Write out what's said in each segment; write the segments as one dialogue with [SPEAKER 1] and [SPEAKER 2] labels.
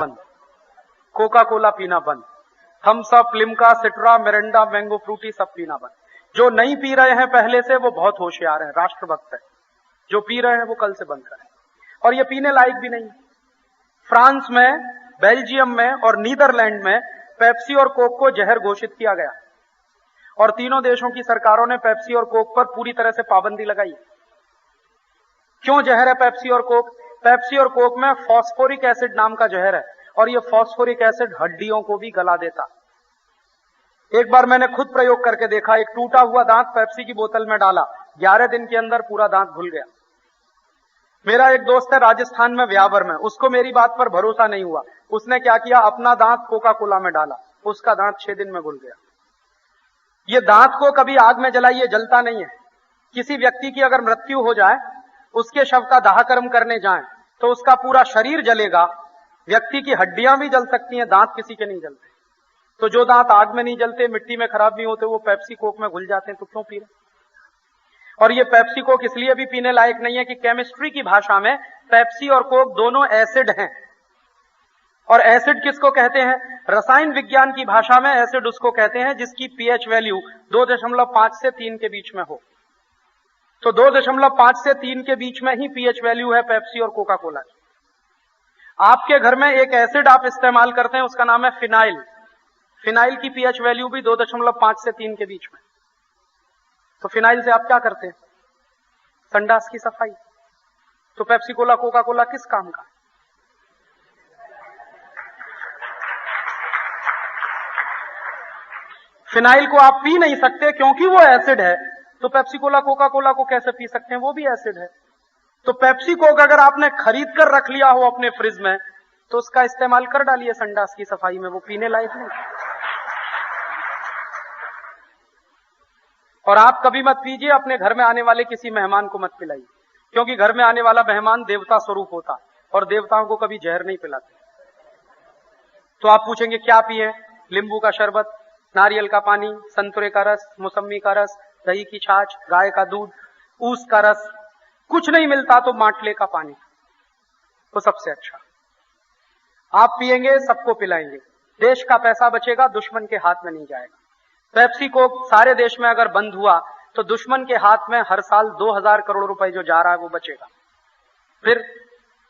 [SPEAKER 1] बंद, Coca Cola पीना बंद, Thums Up, Limca, Citra, Mirinda, mango Frooti सब पीना बंद। जो नहीं पी रहे हैं पहले से वो बहुत होशियार है, राष्ट्रभक्त है। जो पी रहे हैं वो कल से बंद करें। और ये पीने लायक भी नहीं। फ्रांस में, बेल्जियम में और नीदरलैंड में पेप्सी और कोक को जहर घोषित किया गया और तीनों देशों की सरकारों ने पेप्सी और कोक पर पूरी तरह से पाबंदी लगाई। क्यों जहर है पेप्सी और कोक? पेप्सी और कोक में फॉस्फोरिक एसिड नाम का जहर है और यह फॉस्फोरिक एसिड हड्डियों को भी गला देता। एक बार मैंने खुद प्रयोग करके देखा, एक टूटा हुआ दांत पेप्सी की बोतल में डाला, 11 दिन के अंदर पूरा दांत घुल गया। मेरा एक दोस्त है राजस्थान में, व्यावर में, उसको मेरी बात पर भरोसा नहीं हुआ। उसने क्या किया, अपना दांत कोका कोला में डाला, उसका दांत 6 दिन में घुल गया। ये दांत को कभी आग में जलाइए, जलता नहीं है। किसी व्यक्ति की अगर मृत्यु हो जाए, उसके शव का दाह कर्म करने जाएं, तो उसका पूरा शरीर जलेगा, व्यक्ति की हड्डियां भी जल सकती हैं, दांत किसी के नहीं जलते। तो जो दांत आग में नहीं जलते, मिट्टी में खराब नहीं होते, वो पेप्सी कोक में घुल जाते हैं, तो क्यों पी रहे? और ये पेप्सी कोक इसलिए भी पीने लायक नहीं है कि केमिस्ट्री की भाषा में पेप्सी और कोक दोनों एसिड हैं। और एसिड किसको कहते हैं? रसायन विज्ञान की भाषा में एसिड उसको कहते हैं जिसकी पीएच वैल्यू 2.5 से 3 के बीच में हो। तो 2.5 से 3 के बीच में ही पीएच वैल्यू है पेप्सी और कोका कोला की। आपके घर में एक एसिड आप इस्तेमाल करते हैं, उसका नाम है फिनाइल। फिनाइल की पीएच वैल्यू भी 2.5 से 3 के बीच में। तो फिनाइल से आप क्या करते हैं? संडास की सफाई। तो पेप्सी कोला, कोका कोला किस काम का? फिनाइल को आप पी नहीं सकते क्योंकि वो एसिड है। तो पेप्सी कोला, कोका कोला को कैसे पी सकते हैं? वो भी एसिड है। तो पेप्सी कोक अगर आपने खरीद कर रख लिया हो अपने फ्रिज में, तो उसका इस्तेमाल कर डालिए संडास की सफाई में, वो पीने लायक नहीं। और आप कभी मत पीजिए, अपने घर में आने वाले किसी मेहमान को मत पिलाइए, क्योंकि घर में आने वाला मेहमान देवता स्वरूप होता और देवताओं को कभी जहर नहीं पिलाते। तो आप पूछेंगे क्या पिए? नींबू का शरबत, नारियल का पानी, संतरे का रस, मौसम्मी का रस, दही की छाछ, गाय का दूध, ऊस का रस। कुछ नहीं मिलता तो माटले का पानी, तो सबसे अच्छा। आप पिएंगे, सबको पिलाएंगे, देश का पैसा बचेगा, दुश्मन के हाथ में नहीं जाएगा। पेप्सी कोक सारे देश में अगर बंद हुआ तो दुश्मन के हाथ में हर साल 2000 करोड़ रुपए जो जा रहा है वो बचेगा। फिर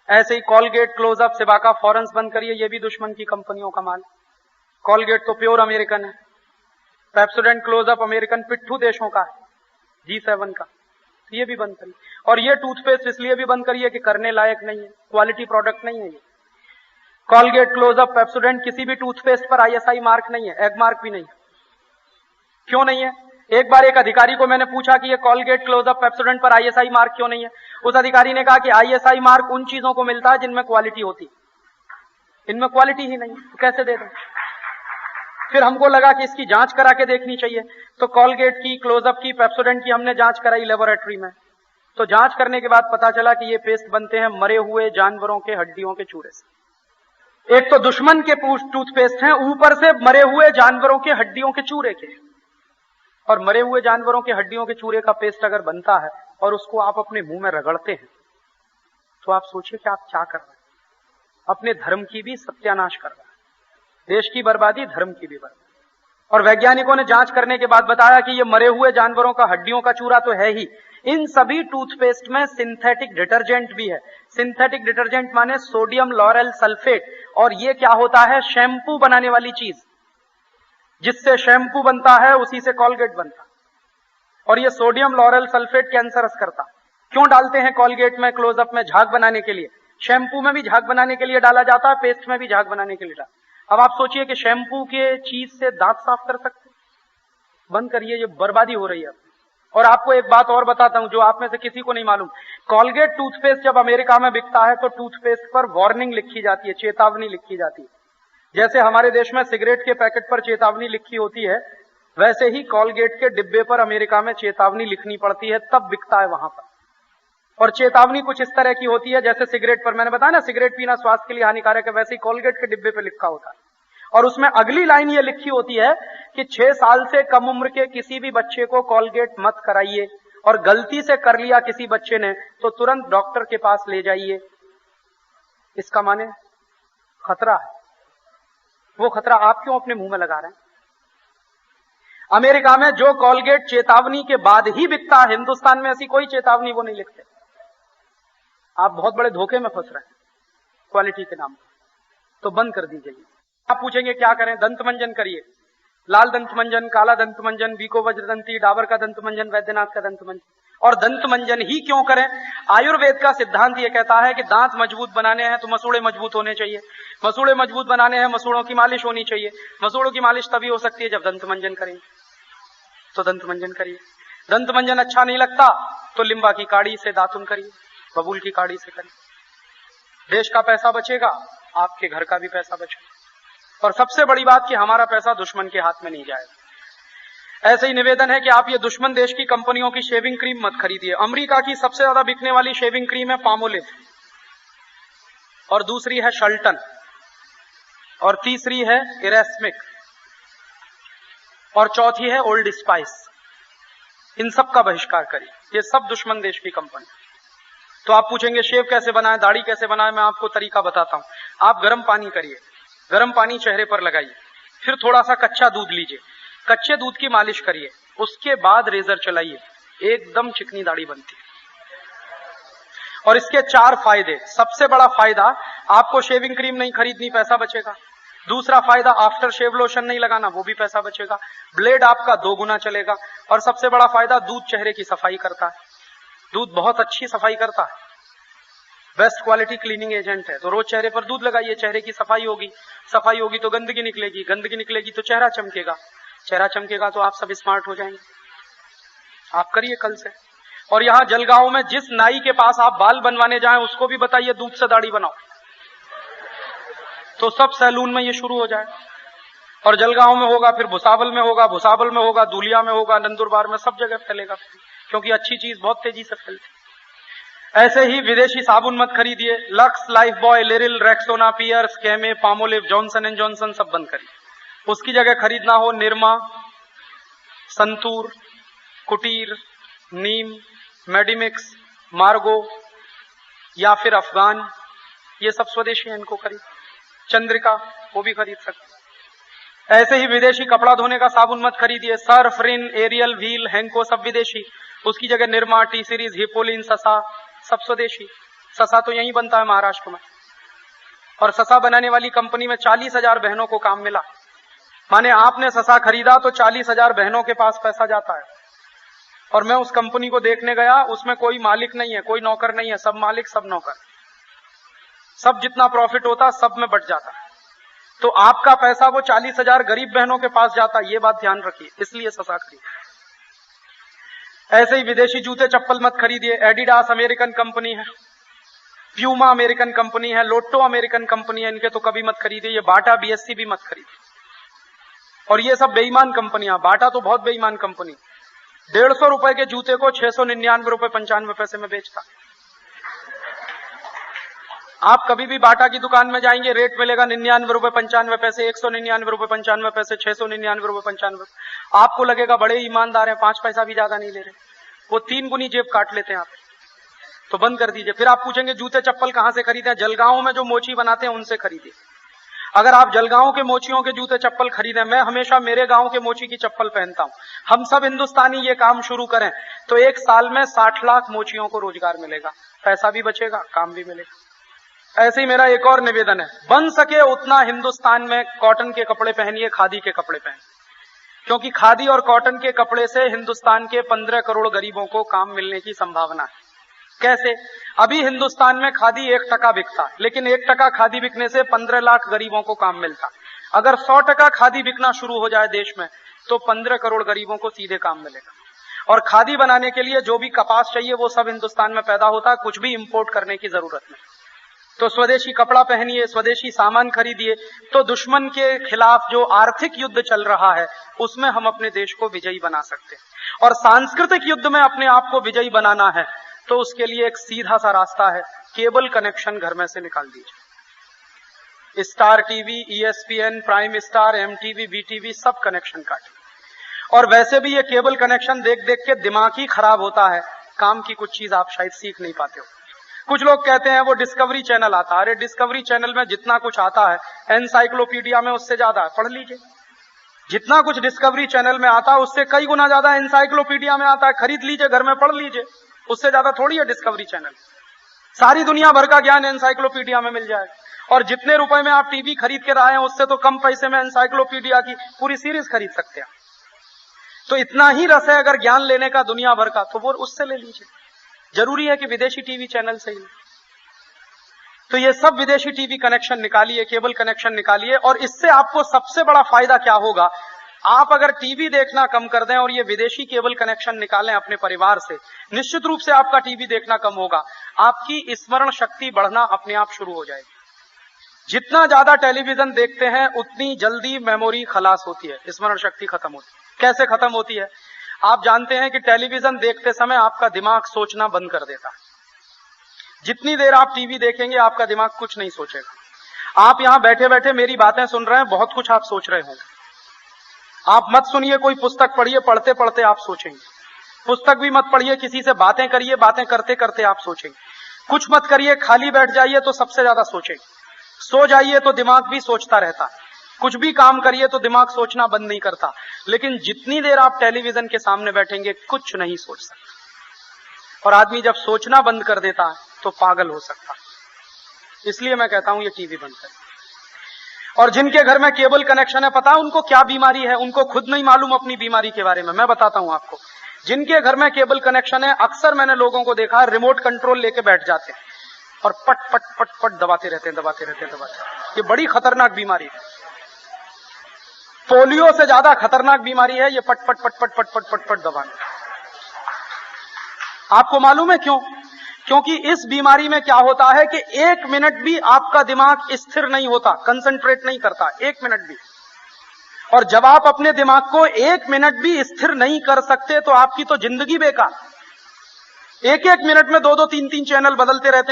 [SPEAKER 1] ऐसे ही कॉलगेट, क्लोजअप, सिबाका, फॉरेंस बंद करिए, ये भी दुश्मन की कंपनियों का माल। कॉलगेट तो प्योर अमेरिकन है, पेप्सोडेंट, क्लोजअप अमेरिकन पिट्ठू देशों का है, G7 का। तो ये भी बंद करिए। और ये टूथपेस्ट इसलिए भी बंद करिए कि करने लायक नहीं है, क्वालिटी प्रोडक्ट नहीं है ये। कॉलगेट, क्लोजअप, पेप्सोडेंट किसी भी टूथपेस्ट पर ISI मार्क नहीं है, एग मार्क भी नहीं है। क्यों नहीं है? एक बार एक अधिकारी को मैंने पूछा कि ये कॉलगेट, क्लोजअप, पेप्सोडेंट पर ISI मार्क क्यों नहीं है? उस अधिकारी ने कहा कि ISI मार्क उन चीजों को मिलता है जिनमें क्वालिटी होती, इनमें क्वालिटी ही नहीं, तो कैसे दे दें? फिर हमको लगा कि इसकी जांच करा के देखनी चाहिए, तो कॉलगेट की, क्लोजअप की, पेप्सोडेंट की हमने जांच कराई लेबोरेटरी में। तो जांच करने के बाद पता चला कि ये पेस्ट बनते हैं मरे हुए जानवरों के हड्डियों के चूरे से। एक तो दुश्मन के टूथपेस्ट हैं, ऊपर से मरे हुए जानवरों के हड्डियों के चूरे के। और मरे हुए जानवरों के हड्डियों के चूरे का पेस्ट अगर बनता है और उसको आप अपने मुंह में रगड़ते हैं, तो आप सोचिए कि आप क्या कर रहे हैं? अपने धर्म की भी सत्यानाश कर रहे हैं, देश की बर्बादी, धर्म की भी बर्बादी। और वैज्ञानिकों ने जांच करने के बाद बताया कि ये मरे हुए जानवरों का हड्डियों का चूरा तो है ही, इन सभी टूथपेस्ट में सिंथेटिक डिटर्जेंट भी है। सिंथेटिक डिटर्जेंट माने सोडियम लॉरेल सल्फेट, और ये क्या होता है? शैम्पू बनाने वाली चीज। जिससे शैम्पू बनता है उसी से कॉलगेट बनता। और ये सोडियम लॉरेल सल्फेट कैंसरस करता। क्यों डालते हैं कॉलगेट में, क्लोजअप में? झाग बनाने के लिए। शैम्पू में भी झाग बनाने के लिए डाला जाता है, पेस्ट में भी झाग बनाने के लिए डाला। अब आप सोचिए कि शैम्पू के चीज से दांत साफ कर सकते? बंद करिए, ये बर्बादी हो रही है। और आपको एक बात और बताता हूं जो आप में से किसी को नहीं मालूम। कॉलगेट टूथपेस्ट जब अमेरिका में बिकता है तो टूथपेस्ट पर वार्निंग लिखी जाती है, चेतावनी लिखी जाती है। जैसे हमारे देश में सिगरेट के पैकेट पर चेतावनी लिखी होती है, वैसे ही कॉलगेट के डिब्बे पर अमेरिका में चेतावनी लिखनी पड़ती है, तब बिकता है वहां पर। और चेतावनी कुछ इस तरह की होती है, जैसे सिगरेट पर मैंने बताया ना, सिगरेट पीना स्वास्थ्य के लिए हानिकारक है, वैसे ही कॉलगेट के डिब्बे पर लिखा होता है। और उसमें अगली लाइन ये लिखी होती है कि 6 साल से कम उम्र के किसी भी बच्चे को कॉलगेट मत कराइए, और गलती से कर लिया किसी बच्चे ने तो तुरंत डॉक्टर के पास ले जाइए। इसका माने खतरा है। वो खतरा आप क्यों अपने मुंह में लगा रहे हैं? अमेरिका में जो कॉलगेट चेतावनी के बाद ही बिकता है, हिंदुस्तान में ऐसी कोई चेतावनी वो नहीं लिखते। आप बहुत बड़े धोखे में फंस रहे हैं क्वालिटी के नाम पर, तो बंद कर दीजिए। आप पूछेंगे क्या करें? दंत मंजन करिए, लाल दंत मंजन, काला दंत मंजन, बीको वज्रदंती, डाबर का दंत मंजन, वैद्यनाथ का दंत मंजन। और दंत मंजन ही क्यों करें? आयुर्वेद का सिद्धांत यह कहता है कि दांत मजबूत बनाने हैं तो मसूड़े मजबूत होने चाहिए, मसूड़े मजबूत बनाने हैं मसूड़ों की मालिश होनी चाहिए, मसूड़ों की मालिश तभी हो सकती है जब दंत मंजन करेंगे, तो दंत मंजन करिए। दंत मंजन अच्छा नहीं लगता तो लिंबा की काढ़ी से दातुन करिए, बबूल की काढ़ी से करिए। देश का पैसा बचेगा, आपके घर का भी पैसा बचेगा। और सबसे बड़ी बात कि हमारा पैसा दुश्मन के हाथ में नहीं जाएगा। ऐसे ही निवेदन है कि आप ये दुश्मन देश की कंपनियों की शेविंग क्रीम मत खरीदिए। अमेरिका की सबसे ज्यादा बिकने वाली शेविंग क्रीम है पामोलिव, और दूसरी है शल्टन, और तीसरी है इरेस्मिक, और चौथी है ओल्ड स्पाइस। इन सब का बहिष्कार करिए, ये सब दुश्मन देश की कंपनी। तो आप पूछेंगे शेव कैसे बनाएं, दाढ़ी कैसे बनाएं? मैं आपको तरीका बताता हूं। आप गर्म पानी करिए, गर्म पानी चेहरे पर लगाइए, फिर थोड़ा सा कच्चा दूध लीजिए, कच्चे दूध की मालिश करिए, उसके बाद रेजर चलाइए, एकदम चिकनी दाढ़ी बनती है। और इसके 4 फायदे। सबसे बड़ा फायदा, आपको शेविंग क्रीम नहीं खरीदनी, पैसा बचेगा। दूसरा फायदा, आफ्टर शेव लोशन नहीं लगाना, वो भी पैसा बचेगा। ब्लेड आपका 2 गुना चलेगा। और सबसे बड़ा फायदा, दूध चेहरे की सफाई करता है, दूध बहुत अच्छी सफाई करता है, बेस्ट क्वालिटी क्लीनिंग एजेंट है। तो रोज चेहरे पर दूध लगाइए, चेहरे की सफाई होगी, सफाई होगी तो गंदगी निकलेगी, गंदगी निकलेगी तो चेहरा चमकेगा, चेहरा चमकेगा तो आप सब स्मार्ट हो जाएंगे। आप करिए कल से। और यहां जलगांव में जिस नाई के पास आप बाल बनवाने जाएं उसको भी बताइए दूध से दाढ़ी बनाओ, तो सब सैलून में ये शुरू हो जाए। और जलगांव में होगा, फिर भुसावल में होगा, भुसावल में होगा, दूलिया में होगा, नंदुरबार में, सब जगह फैलेगा, क्योंकि अच्छी चीज बहुत तेजी से फैलती। ऐसे ही विदेशी साबुन मत खरीदिए। Lux, Lifebuoy, Liril, Rexona, Pears, Camay, Palmolive, Johnson and Johnson सब बंद करिए। उसकी जगह खरीदना हो निरमा, संतूर, कुटीर, नीम, मेडिमिक्स, मार्गो या फिर अफगान, ये सब स्वदेशी है, इनको खरीद। चंद्रिका, वो भी खरीद सकते। ऐसे ही विदेशी कपड़ा धोने का साबुन मत खरीदिए। सर्फ, रिन, एरियल, व्हील, हेंको सब विदेशी, उसकी जगह निरमा, टी सीरीज, हिपोलिन, ससा सब स्वदेशी। ससा तो यहीं बनता है महाराष्ट्र में, और ससा बनाने वाली कंपनी में 40,000 बहनों को काम मिला। माने आपने ससा खरीदा तो 40,000 बहनों के पास पैसा जाता है। और मैं उस कंपनी को देखने गया, उसमें कोई मालिक नहीं है, कोई नौकर नहीं है, सब मालिक सब नौकर, सब जितना प्रॉफिट होता सब में बट जाता। तो आपका पैसा वो 40,000 गरीब बहनों के पास जाता, ये बात ध्यान रखिए, इसलिए ससा खरीदिए। ऐसे ही विदेशी जूते चप्पल मत खरीदिए। एडिडास अमेरिकन कंपनी है, प्यूमा अमेरिकन कंपनी है, लोटो अमेरिकन कंपनी है, इनके तो कभी मत खरीदिए। ये बाटा, बीएससी भी मत खरीदिए। और ये सब बेईमान कंपनियां, बाटा तो बहुत बेईमान कंपनी, 150 रुपए के जूते को 699 रुपए 95 पैसे में बेचता। आप कभी भी बाटा की दुकान में जाएंगे, रेट मिलेगा 99 रुपए 95 पैसे, 199 रुपए 95 पैसे, 699 रुपए 95। आपको लगेगा बड़े ईमानदार हैं, 5 पैसा भी ज्यादा नहीं ले रहे, वो 3 गुनी जेब काट लेते हैं आप। तो बंद कर दीजिए। फिर आप पूछेंगे जूते चप्पल कहां से खरीदें? जलगांव में जो मोची बनाते हैं उनसे खरीदिए। अगर आप जलगांव के मोचियों के जूते चप्पल खरीदें, मैं हमेशा मेरे गांव के मोची की चप्पल पहनता हूं, हम सब हिंदुस्तानी ये काम शुरू करें तो 1 साल में 60 लाख मोचियों को रोजगार मिलेगा, पैसा भी बचेगा, काम भी मिलेगा। ऐसे ही मेरा एक और निवेदन है, बन सके उतना हिंदुस्तान में कॉटन के कपड़े पहनिए, खादी के कपड़े पहनिए, क्योंकि खादी और कॉटन के कपड़े से हिंदुस्तान के 15 करोड़ गरीबों को काम मिलने की संभावना है। कैसे? अभी हिंदुस्तान में खादी 1% बिकता, लेकिन 1% खादी बिकने से 15 लाख गरीबों को काम मिलता। अगर 100% खादी बिकना शुरू हो जाए देश में तो 15 करोड़ गरीबों को सीधे काम मिलेगा। और खादी बनाने के लिए जो भी कपास चाहिए वो सब हिंदुस्तान में पैदा होता है, कुछ भी इंपोर्ट करने की जरूरत नहीं। तो स्वदेशी कपड़ा पहनिए, स्वदेशी सामान खरीदिए, तो दुश्मन के खिलाफ जो आर्थिक युद्ध चल रहा है उसमें हम अपने देश को विजयी बना सकते हैं। और सांस्कृतिक युद्ध में अपने आप को विजयी बनाना है तो उसके लिए एक सीधा सा रास्ता है, केबल कनेक्शन घर में से निकाल दीजिए। Star TV, ESPN, prime star, MTV, BTV सब कनेक्शन काटिए। और वैसे भी ये केबल कनेक्शन देख देख के दिमाग ही खराब होता है, काम की कुछ चीज आप शायद सीख नहीं पाते हो। कुछ लोग कहते हैं वो डिस्कवरी चैनल आता है। अरे डिस्कवरी चैनल में जितना कुछ आता है एनसाइक्लोपीडिया में उससे ज्यादा है, पढ़ लीजिए। जितना कुछ डिस्कवरी चैनल में आता है उससे कई गुना ज्यादा एनसाइक्लोपीडिया में आता है। खरीद लीजिए, घर में पढ़ लीजिए, उससे ज्यादा थोड़ी है डिस्कवरी चैनल। सारी दुनिया भर का ज्ञान एनसाइक्लोपीडिया में मिल जाएगा। और जितने रुपए में आप टीवी खरीद के लाए हैं उससे तो कम पैसे में एनसाइक्लोपीडिया की पूरी सीरीज खरीद सकते हैं। तो इतना ही रस है अगर ज्ञान लेने का दुनिया भर का, तो वो उससे ले लीजिए। जरूरी है कि विदेशी टीवी चैनल से ही। तो ये सब विदेशी टीवी कनेक्शन निकालिए, केबल कनेक्शन निकालिए, और इससे आपको सबसे बड़ा फायदा क्या होगा, आप अगर टीवी देखना कम कर दें और ये विदेशी केबल कनेक्शन निकालें अपने परिवार से, निश्चित रूप से आपका टीवी देखना कम होगा। आपकी स्मरण शक्ति बढ़ना अपने आप शुरू हो जाएगी। जितना ज्यादा टेलीविजन देखते हैं उतनी जल्दी मेमोरी खलास होती है, स्मरण शक्ति खत्म होती है। कैसे खत्म होती है? आप जानते हैं कि टेलीविजन देखते समय आपका दिमाग सोचना बंद कर देता है। जितनी देर आप टीवी देखेंगे आपका दिमाग कुछ नहीं सोचेगा। आप यहां बैठे बैठे मेरी बातें सुन रहे हैं, बहुत कुछ आप सोच रहे होंगे। आप मत सुनिए, कोई पुस्तक पढ़िए, पढ़ते पढ़ते आप सोचेंगे। पुस्तक भी मत पढ़िए, किसी से बातें करिए, बातें करते करते आप सोचेंगे। कुछ मत करिए, खाली बैठ जाइए तो सबसे ज्यादा सोचेंगे। सो जाइए तो दिमाग भी सोचता रहता है। कुछ भी काम करिए तो दिमाग सोचना बंद नहीं करता। लेकिन जितनी देर आप टेलीविजन के सामने बैठेंगे कुछ नहीं सोच सकते। और आदमी जब सोचना बंद कर देता है तो पागल हो सकता है। इसलिए मैं कहता हूं ये टीवी बंद करें। और जिनके घर में केबल कनेक्शन है, पता है उनको क्या बीमारी है? उनको खुद नहीं मालूम अपनी बीमारी के बारे में। मैं बताता हूं आपको। जिनके घर में केबल कनेक्शन है, अक्सर मैंने लोगों को देखा रिमोट कंट्रोल लेके बैठ जाते हैं और पट पट पट पट दबाते रहते हैं। ये बड़ी खतरनाक बीमारी है। पोलियो से ज्यादा खतरनाक बीमारी है ये पट पट पट पट पट पट पट पट दबाना। आपको मालूम है क्यों? क्योंकि इस बीमारी में क्या होता है कि 1 मिनट भी आपका दिमाग स्थिर नहीं होता, कंसंट्रेट नहीं करता 1 मिनट भी। और जब आप अपने दिमाग को 1 मिनट भी स्थिर नहीं कर सकते तो आपकी तो जिंदगी बेकार। 1-1 मिनट में 2-2 3-3 चैनल बदलते रहते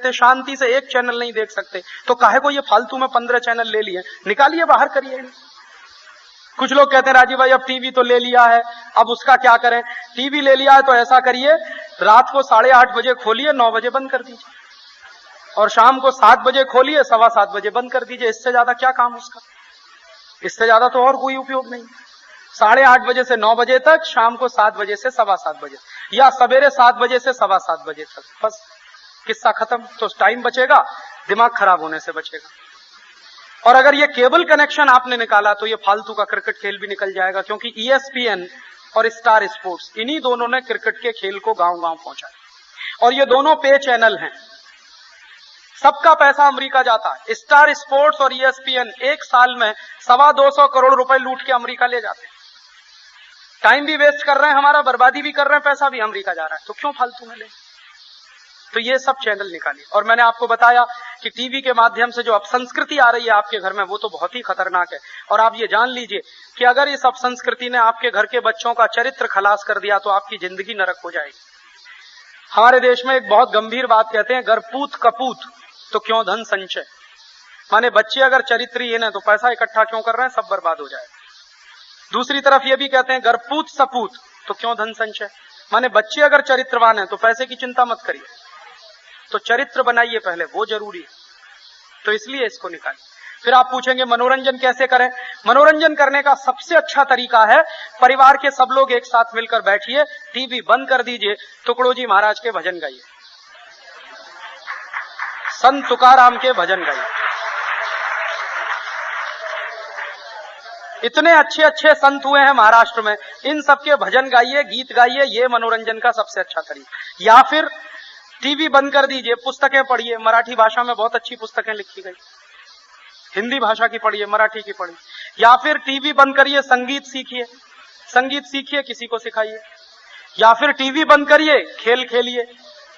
[SPEAKER 1] हैं, शांति से एक चैनल नहीं देख सकते। तो काहे को ये फालतू में 15 चैनल ले लिए? निकालिए, बाहर करिए। कुछ लोग कहते हैं राजीव भाई अब टीवी तो ले लिया है, अब उसका क्या करें? टीवी ले लिया है तो ऐसा करिए, रात को 8:30 बजे खोलिए, 9 बजे बंद कर दीजिए। और शाम को 7 बजे खोलिए, 7:15 बजे बंद कर दीजिए। इससे ज्यादा क्या काम उसका? इससे ज्यादा तो और कोई उपयोग नहीं। 8:30 बजे से 9 बजे तक, शाम को 7 बजे से 7:15 बजे, या सवेरे 7 बजे से 7:15 बजे तक, बस किस्सा खत्म। तो टाइम बचेगा, दिमाग खराब होने से बचेगा। और अगर ये केबल कनेक्शन आपने निकाला तो ये फालतू का क्रिकेट खेल भी निकल जाएगा, क्योंकि ESPN और स्टार स्पोर्ट्स, इन्हीं दोनों ने क्रिकेट के खेल को गांव-गांव पहुंचाया। और ये दोनों पे चैनल हैं, सबका पैसा अमेरिका जाता है। स्टार स्पोर्ट्स और ESPN एक साल में 225 करोड़ रुपए लूट के अमेरिका ले जाते हैं। टाइम भी वेस्ट कर रहे हैं हमारा, बर्बादी भी कर रहे हैं, पैसा भी अमेरिका जा रहा है, तो क्यों फालतू में ले? तो ये सब चैनल निकालिए। और मैंने आपको बताया कि टीवी के माध्यम से जो अपसंस्कृति आ रही है आपके घर में, वो तो बहुत ही खतरनाक है। और आप ये जान लीजिए कि अगर इस अपसंस्कृति ने आपके घर के बच्चों का चरित्र खलास कर दिया तो आपकी जिंदगी नरक हो जाएगी। हमारे देश में एक बहुत गंभीर बात कहते हैं, घर पूत कपूत तो क्यों धन संचय। माने बच्चे अगर चरित्रहीन है तो पैसा इकट्ठा क्यों कर रहे हैं, सब बर्बाद हो जाएगा। दूसरी तरफ ये भी कहते हैं, घर पूत सपूत तो क्यों धन संचय। माने बच्चे अगर चरित्रवान है तो पैसे की चिंता मत करिए, तो चरित्र बनाइए पहले, वो जरूरी है। तो इसलिए इसको निकालिए। फिर आप पूछेंगे मनोरंजन कैसे करें? मनोरंजन करने का सबसे अच्छा तरीका है, परिवार के सब लोग एक साथ मिलकर बैठिए, टीवी बंद कर दीजिए, टुकड़ो जी महाराज के भजन गाइए, संत तुकाराम के भजन गाइए। इतने अच्छे अच्छे संत हुए हैं महाराष्ट्र में, इन सबके भजन गाइए, गीत गाइए, ये मनोरंजन का सबसे अच्छा तरीका। या फिर टीवी बंद कर दीजिए, पुस्तकें पढ़िए। मराठी भाषा में बहुत अच्छी पुस्तकें लिखी गई, हिंदी भाषा की पढ़िए, मराठी की पढ़िए। या फिर टीवी बंद करिए, संगीत सीखिए, संगीत सीखिए, किसी को सिखाइए। या फिर टीवी बंद करिए, खेल खेलिए,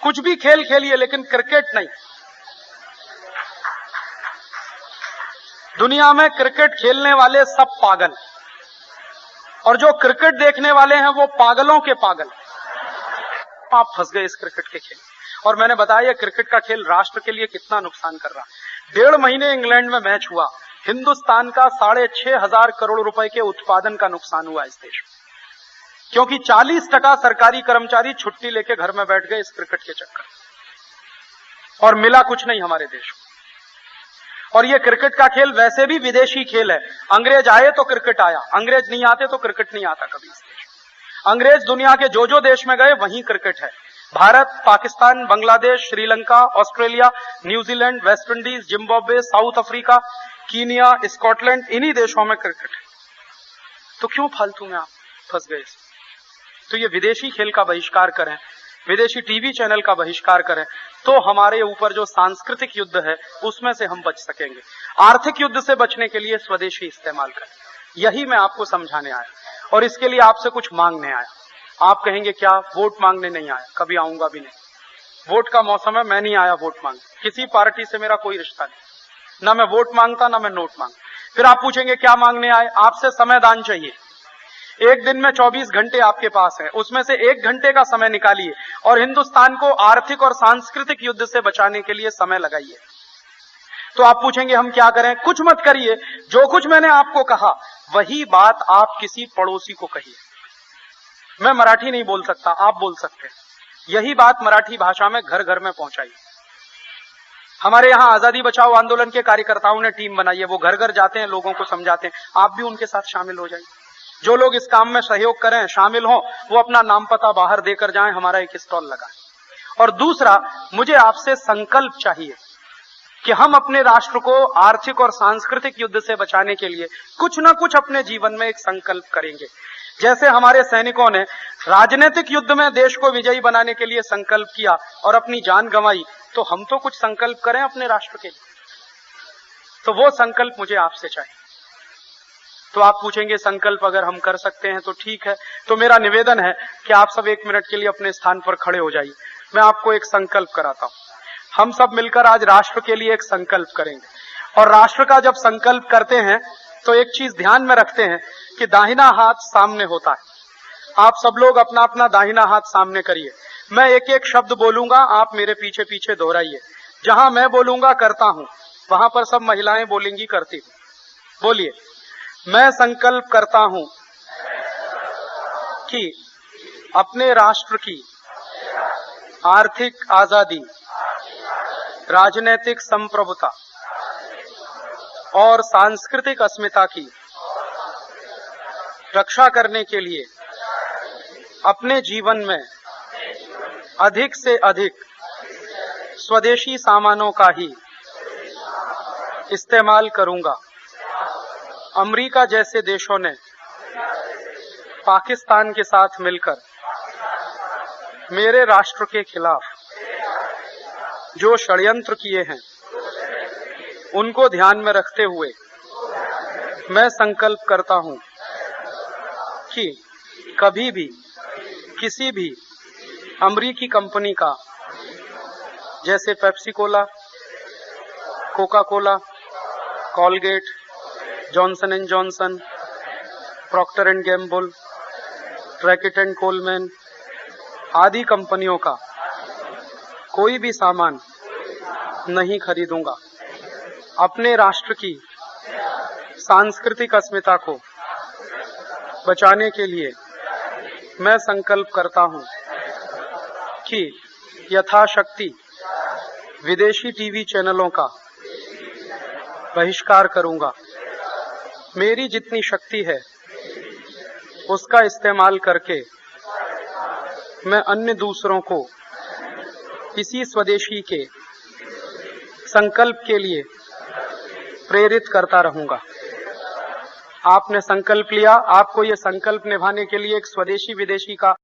[SPEAKER 1] कुछ भी खेल खेलिए, लेकिन क्रिकेट नहीं। दुनिया में क्रिकेट खेलने वाले सब पागल, और जो क्रिकेट देखने वाले हैं वो पागलों के पागल। आप फंस गए इस क्रिकेट के खेल। और मैंने बताया क्रिकेट का खेल राष्ट्र के लिए कितना नुकसान कर रहा है। 1.5 महीने इंग्लैंड में मैच हुआ, हिंदुस्तान का 6,500 करोड़ रुपए के उत्पादन का नुकसान हुआ इस देश में, क्योंकि 40% सरकारी कर्मचारी छुट्टी लेके घर में बैठ गए इस क्रिकेट के चक्कर। और मिला कुछ नहीं हमारे देश को। और ये क्रिकेट का खेल वैसे भी विदेशी खेल है। अंग्रेज आए तो क्रिकेट आया, अंग्रेज नहीं आते तो क्रिकेट नहीं आता कभी इस देश में। अंग्रेज दुनिया के जो देश में गए वहीं क्रिकेट है। Bharat, Pakistan, Bangladesh, Sri Lanka, Australia, New Zealand, West Indies, Zimbabwe, south Africa, Kenya, Scotland, इन्हीं देशों में क्रिकेट है। तो क्यों फालतू में आप फंस गए? तो ये विदेशी खेल का बहिष्कार करें, विदेशी टीवी चैनल का बहिष्कार करें, तो हमारे ऊपर जो सांस्कृतिक युद्ध है उसमें से हम बच सकेंगे। आर्थिक युद्ध से बचने के लिए स्वदेशी इस्तेमाल करें, यही मैं आपको समझाने आया। और इसके लिए आपसे कुछ मांगने आया। आप कहेंगे क्या? वोट मांगने नहीं आया, कभी आऊंगा भी नहीं। वोट का मौसम है, मैं नहीं आया वोट मांग। किसी पार्टी से मेरा कोई रिश्ता नहीं, ना मैं वोट मांगता ना मैं नोट मांग। फिर आप पूछेंगे क्या मांगने आए? आपसे समय दान चाहिए। एक दिन में 24 घंटे आपके पास है, उसमें से 1 घंटे का समय निकालिए और हिंदुस्तान को आर्थिक और सांस्कृतिक युद्ध से बचाने के लिए समय लगाइए। तो आप पूछेंगे हम क्या करें? कुछ मत करिए, जो कुछ मैंने आपको कहा वही बात आप किसी पड़ोसी को कहिए। मैं मराठी नहीं बोल सकता, आप बोल सकते हैं। यही बात मराठी भाषा में घर घर में पहुंचाइए। हमारे यहाँ आजादी बचाओ आंदोलन के कार्यकर्ताओं ने टीम बनाई है, वो घर घर जाते हैं, लोगों को समझाते हैं। आप भी उनके साथ शामिल हो जाइए। जो लोग इस काम में सहयोग करें, शामिल हों, वो अपना नाम पता बाहर देकर जाएं, हमारा एक स्टॉल लगाएं। और दूसरा, मुझे आपसे संकल्प चाहिए कि हम अपने राष्ट्र को आर्थिक और सांस्कृतिक युद्ध से बचाने के लिए कुछ न कुछ अपने जीवन में एक संकल्प करेंगे। जैसे हमारे सैनिकों ने राजनीतिक युद्ध में देश को विजयी बनाने के लिए संकल्प किया और अपनी जान गंवाई, तो हम तो कुछ संकल्प करें अपने राष्ट्र के लिए। तो वो संकल्प मुझे आपसे चाहिए। तो आप पूछेंगे संकल्प अगर हम कर सकते हैं तो ठीक है। तो मेरा निवेदन है कि आप सब 1 मिनट के लिए अपने स्थान पर खड़े हो जाइए। मैं आपको एक संकल्प कराता हूं। हम सब मिलकर आज राष्ट्र के लिए एक संकल्प करेंगे। और राष्ट्र का जब संकल्प करते हैं तो एक चीज ध्यान में रखते हैं कि दाहिना हाथ सामने होता है। आप सब लोग अपना अपना दाहिना हाथ सामने करिए। मैं एक एक शब्द बोलूंगा, आप मेरे पीछे पीछे दोहराइए। जहां मैं बोलूंगा करता हूं, वहां पर सब महिलाएं बोलेंगी करती हूं। बोलिए। मैं संकल्प करता हूं कि अपने राष्ट्र की आर्थिक आजादी, राजनीतिक संप्रभुता और सांस्कृतिक अस्मिता की रक्षा करने के लिए अपने जीवन में अधिक से अधिक स्वदेशी सामानों का ही इस्तेमाल करूंगा। अमेरिका जैसे देशों ने पाकिस्तान के साथ मिलकर मेरे राष्ट्र के खिलाफ जो षड्यंत्र किए हैं, उनको ध्यान में रखते हुए मैं संकल्प करता हूं कि कभी भी किसी भी अमेरिकी कंपनी का, जैसे Pepsi Cola, Coca Cola, Colgate, Johnson and Johnson, Procter and Gamble, Reckitt and Colman आदि कंपनियों का कोई भी सामान नहीं खरीदूंगा। अपने राष्ट्र की सांस्कृतिक अस्मिता को बचाने के लिए मैं संकल्प करता हूं कि यथाशक्ति विदेशी टीवी चैनलों का बहिष्कार करूंगा। मेरी जितनी शक्ति है उसका इस्तेमाल करके मैं अन्य दूसरों को इसी स्वदेशी के संकल्प के लिए प्रेरित करता रहूंगा। आपने संकल्प लिया, आपको ये संकल्प निभाने के लिए एक स्वदेशी विदेशी का